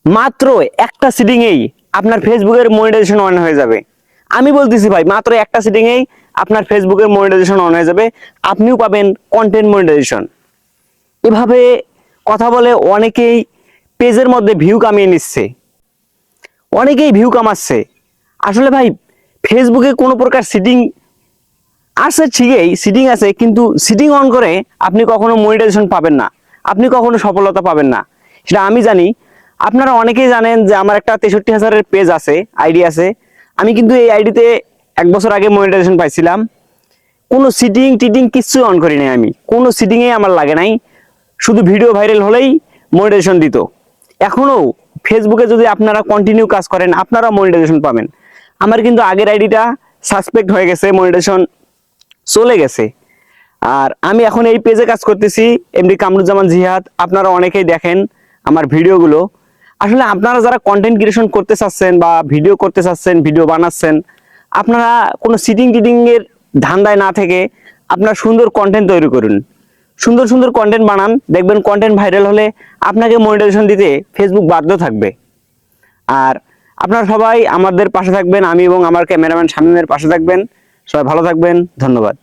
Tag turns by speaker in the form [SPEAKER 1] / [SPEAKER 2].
[SPEAKER 1] মাত্র একটা সিটিংয়েই আপনার ফেসবুকের মনিটাইজেশন অন হয়ে যাবে। আমি বলতেছি ভাই, মাত্র একটা সিটিংয়েই আপনার ফেসবুকের মনিটাইজেশন অন হয়ে যাবে, আপনিও পাবেন কন্টেন্ট মনিটাইজেশন। এভাবে কথা বলে অনেকেই পেজের মধ্যে ভিউ কামিয়ে নিচ্ছে, অনেকেই ভিউ কামাচ্ছে। আসলে ভাই, ফেসবুকে কোনো প্রকার সিটিং আছে, ঠিকই সিটিং আছে, কিন্তু সিটিং অন করে আপনি কখনো মনিটাইজেশন পাবেন না, আপনি কখনো সফলতা পাবেন না। সেটা আমি জানি, আপনারা অনেকেই জানেন যে আমার একটা 63,000-এর পেজ আছে, আইডি আছে। আমি কিন্তু এই আইডিতে 1 বছর আগে মনিটাইজেশন পাইছিলাম। কোনো সিটিং টিটিং কিচ্ছুই অন করি নাই, আমি কোনো সিটিংয়ে আমার লাগে নাই, শুধু ভিডিও ভাইরাল হলেই মনিটাইজেশন দিত। এখনো ফেসবুকে যদি আপনারা কন্টিনিউ কাজ করেন, আপনারা মনিটাইজেশন পাবেন। আমার কিন্তু আগের আইডিটা সাসপেক্ট হয়ে গেছে, মনিটাইজেশন চলে গেছে। আর আমি এখন এই পেজে কাজ করতেছি, এমডি কামরুজ্জামান জিহাদ। আপনারা অনেকেই দেখেন আমার ভিডিওগুলো। আসলে আপনারা যারা কন্টেন্ট ক্রিয়েশন করতে চাচ্ছেন বা ভিডিও করতে চাচ্ছেন, ভিডিও বানাচ্ছেন, আপনারা কোনো সিটিং টিটিং এর ধান্দায় না থেকে আপনার সুন্দর কন্টেন্ট তৈরি করুন, সুন্দর সুন্দর কন্টেন্ট বানান। দেখবেন কন্টেন্ট ভাইরাল হলে আপনাকে মনিটাইজেশন দিতে ফেসবুক বাধ্য থাকবে। আর আপনারা সবাই আমাদের পাশে থাকবেন, আমি এবং আমার ক্যামেরাম্যান শামীমের পাশে থাকবেন। সবাই ভালো থাকবেন, ধন্যবাদ।